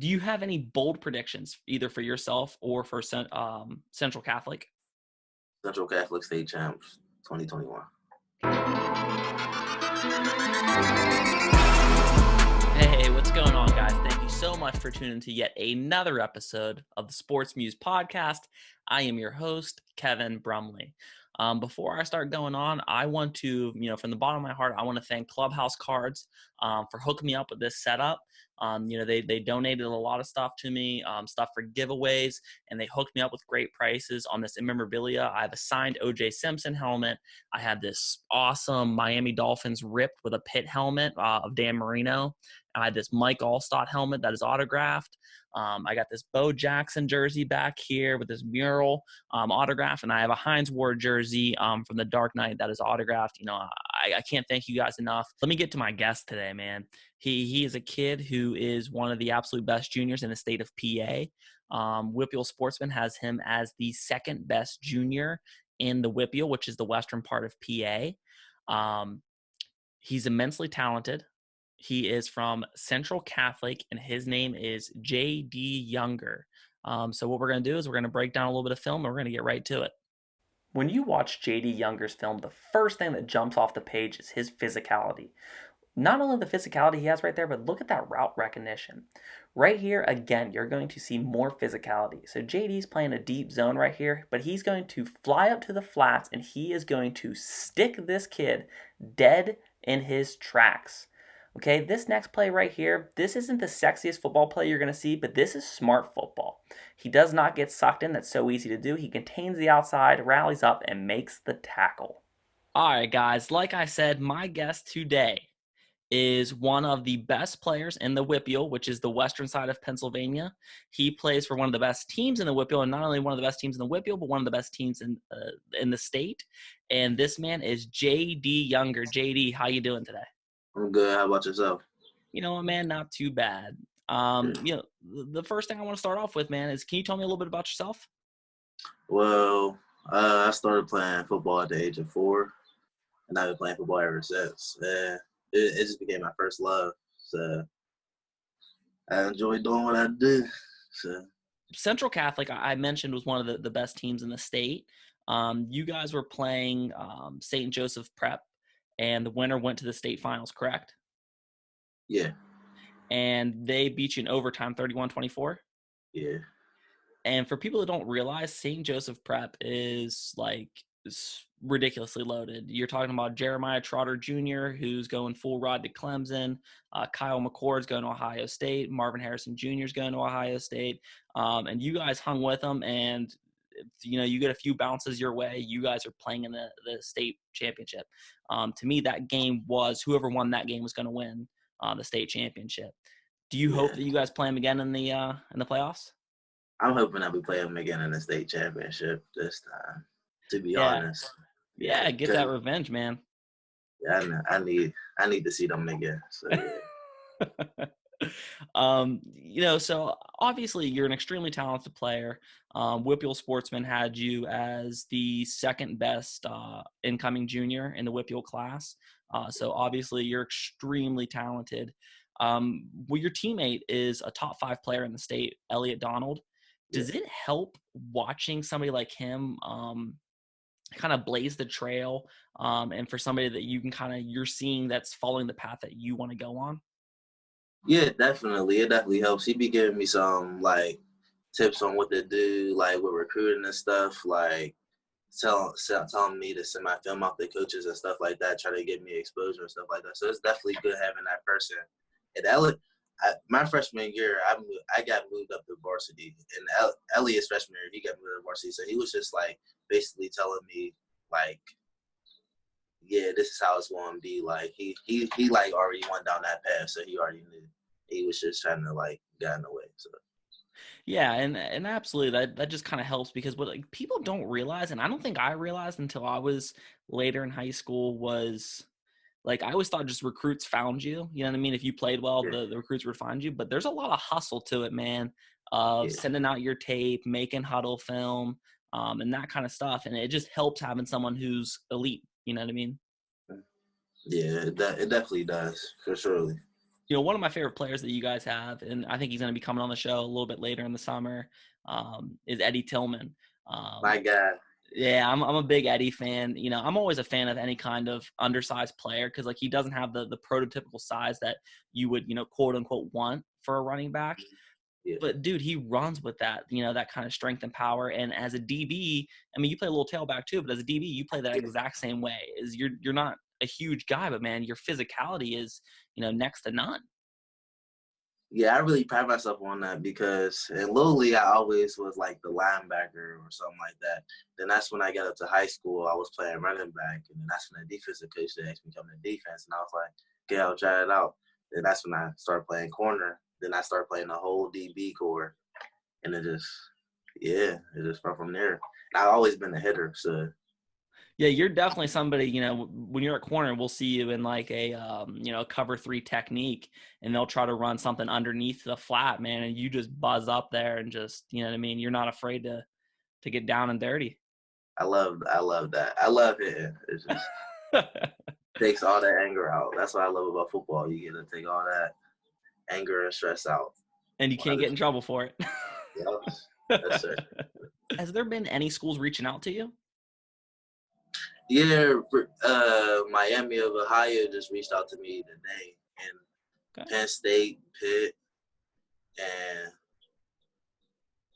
Do you have any bold predictions, either for yourself or for Central Catholic? Central Catholic State Champs 2021. Hey, what's going on, guys? Thank you so much for tuning in to yet another episode of the Sports Muse podcast. I am your host, Kevin Brumley. Before I start going on, I want to, from the bottom of my heart, I want to thank Clubhouse Cards for hooking me up with this setup. They donated a lot of stuff to me, stuff for giveaways, and they hooked me up with great prices on this memorabilia. I have a signed O.J. Simpson helmet. I have this awesome Miami Dolphins ripped with a Pitt helmet of Dan Marino. I had this Mike Allstott helmet that is autographed. I got this Bo Jackson jersey back here with this mural autograph, and I have a Hines Ward jersey from the Dark Knight that is autographed. I can't thank you guys enough. Let me get to my guest today, man. He is a kid who is one of the absolute best juniors in the state of PA. WPIAL Sportsman has him as the second best junior in the WPIAL, which is the western part of PA. He's immensely talented. He is from Central Catholic, and his name is J.D. Younger. So what we're going to do is we're going to break down a little bit of film, and we're going to get right to it. When you watch J.D. Younger's film, the first thing that jumps off the page is his physicality. Not only the physicality he has right there, but look at that route recognition. Right here, again, you're going to see more physicality. So JD's playing a deep zone right here, but he's going to fly up to the flats, and he is going to stick this kid dead in his tracks. Okay, this next play right here, this isn't the sexiest football play you're going to see, but this is smart football. He does not get sucked in. That's so easy to do. He contains the outside, rallies up, and makes the tackle. All right, guys, like I said, my guest today is one of the best players in the WPIAL, which is the western side of Pennsylvania. He plays for one of the best teams in the WPIAL, and not only one of the best teams in the WPIAL, but one of the best teams in the state. And this man is J.D. Younger. J.D., how you doing today? I'm good. How about yourself? You know what, man? Not too bad. The first thing I want to start off with, man, is can you tell me a little bit about yourself? Well, I started playing football at the age of 4, and I've been playing football ever since. It just became my first love. So I enjoy doing what I do. So Central Catholic, I mentioned, was one of the best teams in the state. You guys were playing St. Joseph Prep, and the winner went to the state finals, correct? Yeah. And they beat you in overtime 31-24? Yeah. And for people that don't realize, St. Joseph Prep is ridiculously loaded. You're talking about Jeremiah Trotter Jr., who's going full rod to Clemson. Kyle McCord's going to Ohio State. Marvin Harrison Jr. is going to Ohio State. And you guys hung with them, and you get a few bounces your way. You guys are playing in the state championship. To me, that game was whoever won that game was going to win the state championship. Do you hope that you guys play them again in the playoffs? I'm hoping that we play them again in the state championship this time, to be honest. Yeah, get that revenge, man. Yeah, I need to see them again. So yeah. So obviously you're an extremely talented player. WPIAL Sportsman had you as the second best incoming junior in the WPIAL class. So obviously you're extremely talented. Your teammate is a top 5 player in the state, Elliot Donald. Does it help watching somebody like him kind of blaze the trail and for somebody that you can you're seeing that's following the path that you want to go on? Yeah, definitely. It definitely helps. He be giving me some tips on what to do, with recruiting and stuff, telling me to send my film off to coaches and stuff like that, try to get me exposure and stuff like that. So it's definitely good having that person. And my freshman year, I got moved up to varsity, and Elliot's freshman year, he got moved to varsity. So he was just basically telling me yeah, this is how it's going to be. He already went down that path, so he already knew. He was just trying to get in the way. So yeah, and absolutely that just kind of helps, because what people don't realize, and I don't think I realized until I was later in high school, was I always thought just recruits found you. You know what I mean? If you played well, the recruits would find you. But there's a lot of hustle to it, man, of sending out your tape, making huddle film, and that kind of stuff. And it just helps having someone who's elite. You know what I mean? Yeah, it definitely does, for surely. One of my favorite players that you guys have, and I think he's going to be coming on the show a little bit later in the summer, is Eddie Tillman. My God. Yeah, I'm a big Eddie fan. I'm always a fan of any kind of undersized player because like he doesn't have the prototypical size that you would, quote unquote want for a running back. Yeah. But dude, he runs with that, that kind of strength and power. And as a DB, I mean, you play a little tailback too, but as a DB, you play that exact same way. Is you're not a huge guy, but man, your physicality is, next to none. Yeah, I really pride myself on that because in Little League, I always was like the linebacker or something like that. Then that's when I got up to high school, I was playing running back. And then that's when the defensive coach asked me to come to defense. And I was like, okay, I'll try it out. Then that's when I started playing corner. Then I started playing the whole DB core. And it just from there. And I've always been a hitter, so. Yeah, you're definitely somebody, when you're at corner, we'll see you in like a, cover 3 technique, and they'll try to run something underneath the flat, man, and you just buzz up there and just, you know what I mean? You're not afraid to get down and dirty. I love that. I love it. It just takes all that anger out. That's what I love about football. You get to take all that anger and stress out. And you can't get in trouble for it. Yes, sir. Has there been any schools reaching out to you? Yeah, Miami of Ohio just reached out to me today, and Penn State, Pitt, and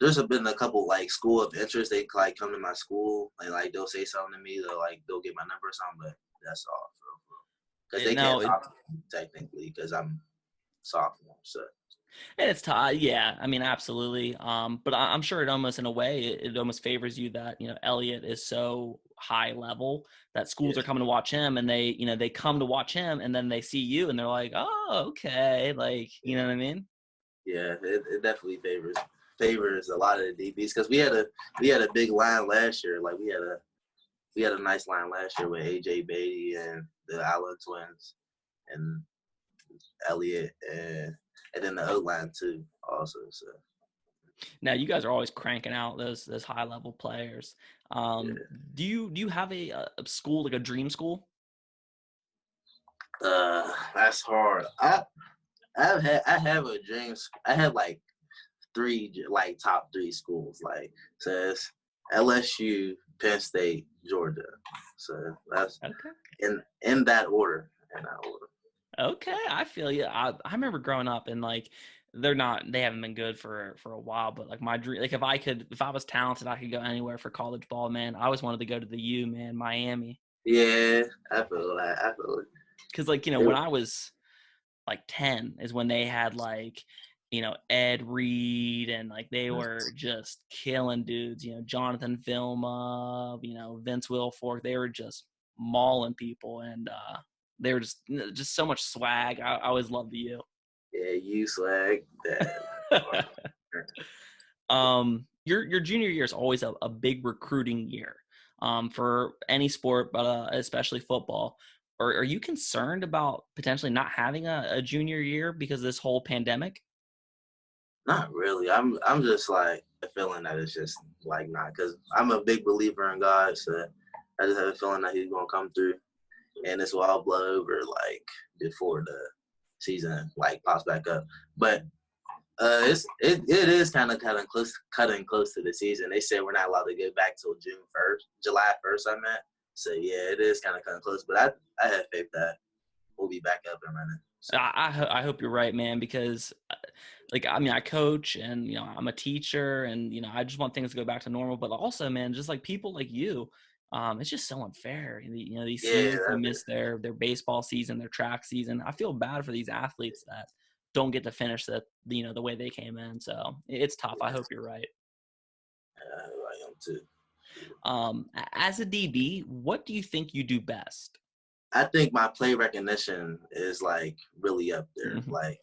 there's been a couple like school of interest. They like come to my school and like they'll say something to me. They'll get my number or something, but that's all. Because they can't talk to me technically because I'm sophomore. So. And it's yeah, I mean, absolutely. But I'm sure it almost, in a way, it almost favors you that, Elliott is so high level that schools are coming to watch him, and they come to watch him, and then they see you and they're like, oh, okay. Like, you know what I mean? Yeah, it definitely favors a lot of the DBs because we had a big line last year. Like we had a nice line last year with AJ Beatty and the Allen twins and Elliott and then the O-line too also. So now you guys are always cranking out those high level players. Do you have a school, like a dream school? That's hard. I have a dream. I have like 3 like top 3 schools. Like says LSU, Penn State, Georgia. So that's okay. in that order. Okay, I feel you. I remember growing up and like they haven't been good for a while, but like my dream, like if I was talented, I could go anywhere for college ball, man. I always wanted to go to the U, man, Miami. Yeah, I feel that. Because like, when I was like 10 is when they had like, Ed Reed, and like they were just killing dudes, Jonathan Vilma, Vince Wilfork. They were just mauling people, and they were just so much swag. I always loved the U. Yeah, you swag. Your junior year is always a big recruiting year for any sport, but especially football. Are you concerned about potentially not having a junior year because of this whole pandemic? Not really. I'm just like feeling that it's just like not, because I'm a big believer in God, so I just have a feeling that He's gonna come through, and this will all blow over like before the season like pops back up. But it is kind of cutting close to the season. They said we're not allowed to get back till July 1st. I meant. So yeah, it is kind of cutting close. But I have faith that we'll be back up and running. So. I hope you're right, man, because like, I mean, I coach and, I'm a teacher and, I just want things to go back to normal. But also, man, just like people like you, it's just so unfair. These seniors who miss their baseball season, their track season. I feel bad for these athletes that don't get to finish the way they came in. So it's tough. I hope you're right. I am too. As a DB, what do you think you do best? I think my play recognition is like really up there. Mm-hmm. Like,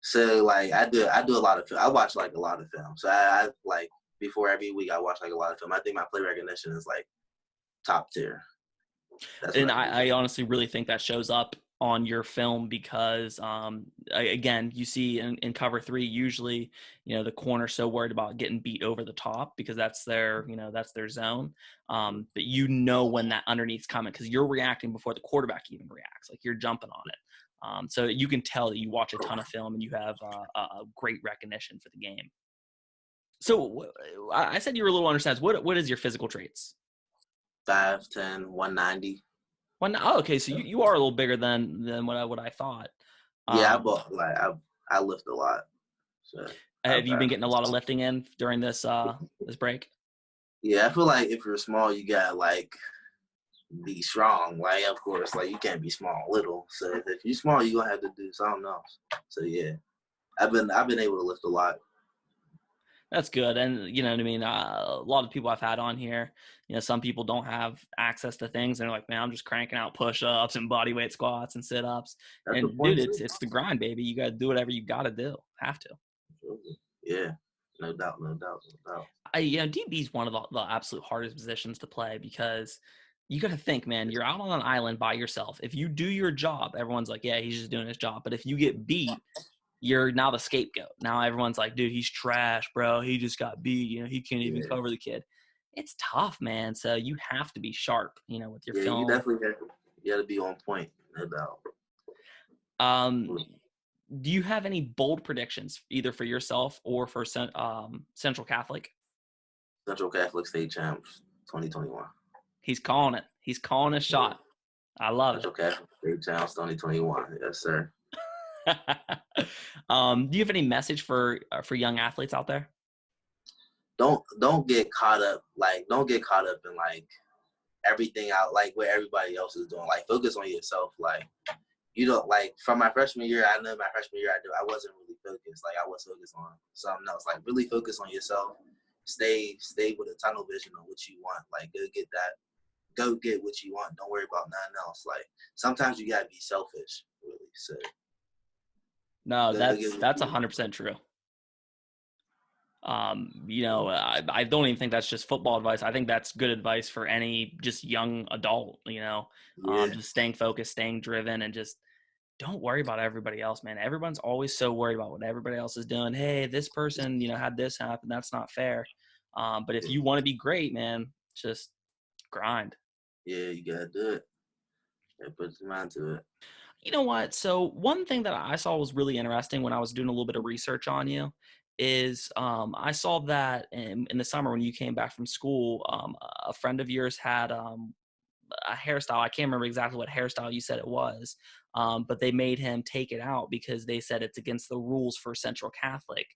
so like I do a lot of film. I watch like a lot of film. So I like before every week I watch like a lot of film. I think my play recognition is like top tier. And I honestly really think that shows up on your film because, again, you see in cover 3, usually, the corner's so worried about getting beat over the top because that's their zone. But when that underneath's coming because you're reacting before the quarterback even reacts, like you're jumping on it. So you can tell that you watch a ton of film and you have a great recognition for the game. So I said you were a little undersized. What is your physical traits? 5'10", 190. Okay, so you are a little bigger than what I thought. Yeah, I lift a lot. So Have you been getting a lot of lifting in during this break? Yeah, I feel like if you're small, you gotta be strong. Like, of course, you can't be small little. So if you're small, you're gonna have to do something else. So yeah, I've been able to lift a lot. That's good. And you know what I mean? A lot of people I've had on here, some people don't have access to things. And they're like, man, I'm just cranking out push-ups and body weight squats and sit-ups. That's the And point. dude, it's the grind, baby. You got to do whatever you got to do. Have to. Yeah, no doubt. DB is one of the absolute hardest positions to play because you got to think, man, you're out on an island by yourself. If you do your job, everyone's like, yeah, he's just doing his job. But if you get beat, you're now the scapegoat. Now everyone's like, dude, he's trash, bro. He just got beat. He can't even cover the kid. It's tough, man. So you have to be sharp, with your film. You definitely got to be on point, no doubt. Do you have any bold predictions, either for yourself or for Central Catholic? Central Catholic State Champs 2021. He's calling it. He's calling a shot. I love Central Catholic State Champs 2021. Yes, sir. Do you have any message for young athletes out there? Don't get caught up in everything out what everybody else is doing. Focus on yourself. You don't from my freshman year, I wasn't really focused. I was focused on something else. Really focus on yourself. Stay with a tunnel vision on what you want. Go get what you want. Don't worry about nothing else. Sometimes you gotta be selfish, really. So no, that's 100% true. I don't even think that's just football advice. I think that's good advice for any just young adult, just staying focused, staying driven, and just don't worry about everybody else, man. Everyone's always so worried about what everybody else is doing. Hey, this person, had this happen. That's not fair. But if you want to be great, man, just grind. Yeah, you got to do it. Put your mind to it. You know what? So one thing that I saw was really interesting when I was doing a little bit of research on you is I saw that in the summer when you came back from school, a friend of yours had a hairstyle. I can't remember exactly what hairstyle you said it was, but they made him take it out because they said it's against the rules for Central Catholic.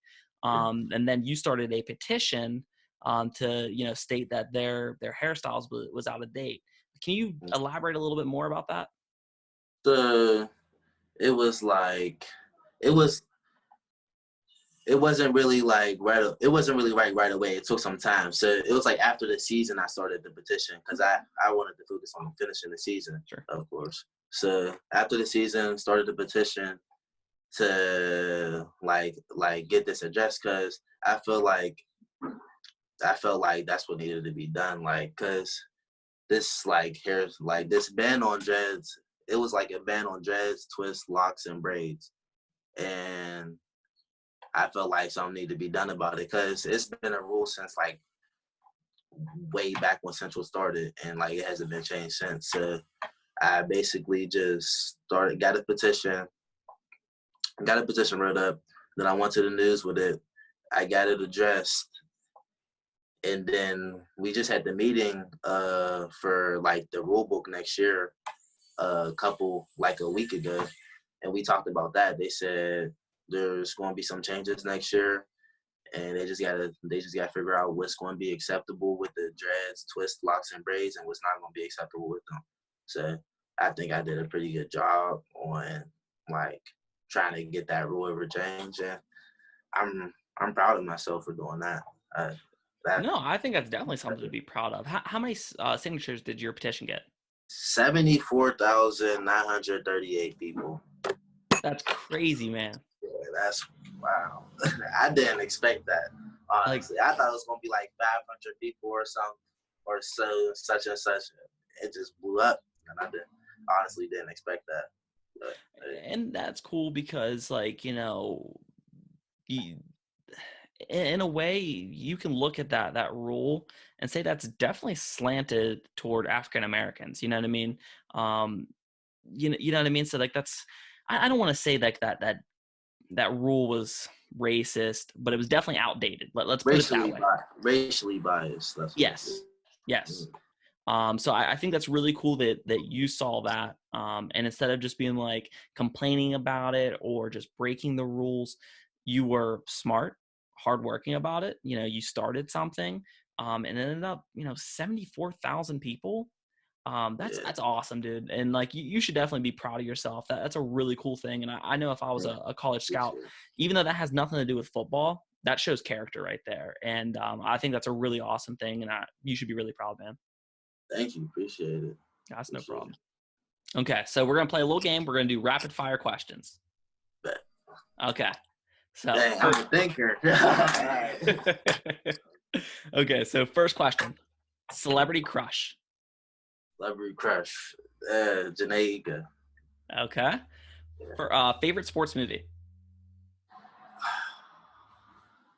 And then you started a petition to state that their hairstyles was out of date. Can you elaborate a little bit more about that? It wasn't really right. It wasn't really right away. It took some time. So it was after the season I started the petition because I wanted to focus on finishing the season, sure, of course. So after the season, started the petition to get this addressed because I felt like that's what needed to be done. Because this hair this ban on dreads. It was a ban on dreads, twists, locks, and braids. And I felt like something needed to be done about it because it's been a rule since way back when Central started, and it hasn't been changed since. So I basically just got a petition wrote up. Then I went to the news with it. I got it addressed. And then we just had the meeting for the rule book next year a week ago, and we talked about that. They said there's going to be some changes next year, and they just gotta figure out what's going to be acceptable with the dreads, twists, locks, and braids, and what's not going to be acceptable with them. So I think I did a pretty good job on trying to get that rule ever changed, and I'm proud of myself for doing that. No, I think that's definitely something to be proud of. How many signatures did your petition get? 74,938 people. That's crazy, man. Yeah, that's wow. I didn't expect that. Honestly, I thought it was gonna be 500 people or something, or such and such. It just blew up, and I honestly didn't expect that. But, and that's cool because, in a way, you can look at that rule and say that's definitely slanted toward African Americans. You know what I mean? You know what I mean? So that's, I don't want to say like that rule was racist, but it was definitely outdated. Let's put it that way. Racially biased. That's what Yes. So I think that's really cool that you saw that. And instead of just being like complaining about it or just breaking the rules, you were smart, hardworking about it. You know, you started something, and it ended up, 74,000 people. That's awesome, dude. And like, you should definitely be proud of yourself. That's a really cool thing. And I know if I was a college scout, even though that has nothing to do with football, that shows character right there. And I think that's a really awesome thing. And you should be really proud, man. Thank you. Appreciate it. That's no problem. Okay. So we're going to play a little game. We're going to do rapid fire questions. Bet. Okay. So dang, I'm a thinker. Okay. So first question, celebrity crush. Celebrity crush. Janae Ika. Okay. For favorite sports movie.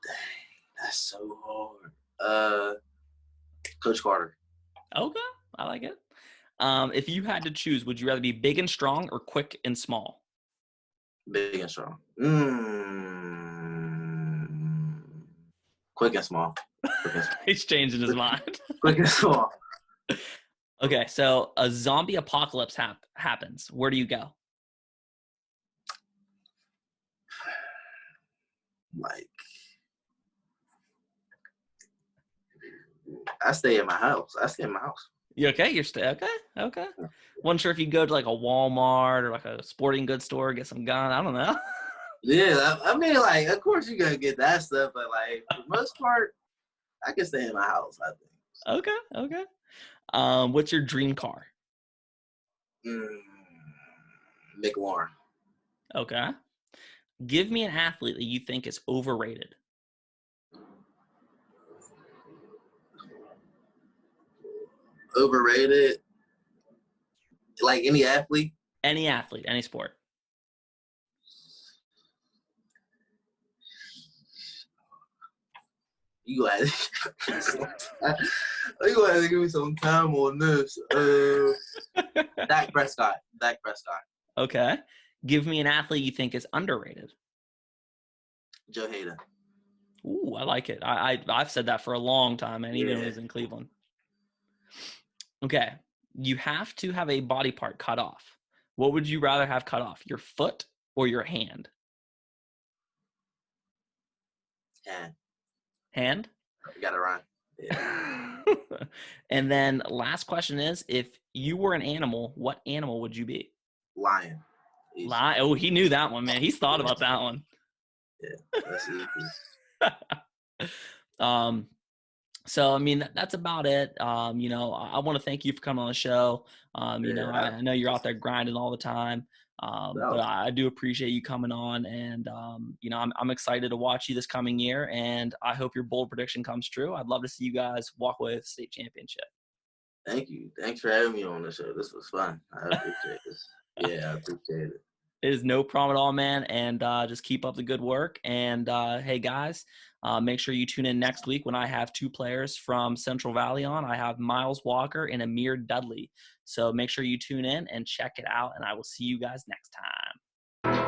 Dang, that's so hard. Coach Carter. Okay, I like it. If you had to choose, would you rather be big and strong or quick and small? Big and strong. Quick and small. He's changing his mind. Quick and small. Okay, so a zombie apocalypse happens. Where do you go? Like, I stay in my house. You okay? You're okay. Wasn't sure if you'd go to like a Walmart or like a sporting goods store, get some gun. I don't know. Yeah, I mean, like, of course you're gonna get that stuff, but like for the most part, I can stay in my house, I think. Okay. What's your dream car? McLaurin. Okay. Give me an athlete that you think is overrated. Overrated? Like any athlete? Any athlete, any sport. You gonna have to give me some time on this. Dak Prescott. Okay. Give me an athlete you think is underrated. Joe Hayden. Ooh, I like it. I've said that for a long time, and even when he was in Cleveland. Okay. You have to have a body part cut off. What would you rather have cut off, your foot or your hand? Hand? You got it right. Yeah. And then last question is, if you were an animal, what animal would you be? Lion. Lion. Oh, he knew that one, man. He's thought about that one. Yeah, that's easy. So, I mean, that's about it. I want to thank you for coming on the show. I know you're out there grinding all the time. But I do appreciate you coming on, and I'm excited to watch you this coming year, and I hope your bold prediction comes true. I'd love to see you guys walk away with the state championship. Thank you. Thanks for having me on the show. This was fun. I appreciate this. Yeah, I appreciate it. It is no problem at all, man. And just keep up the good work. And hey, guys, make sure you tune in next week when I have two players from Central Valley on. I have Miles Walker and Amir Dudley. So make sure you tune in and check it out. And I will see you guys next time.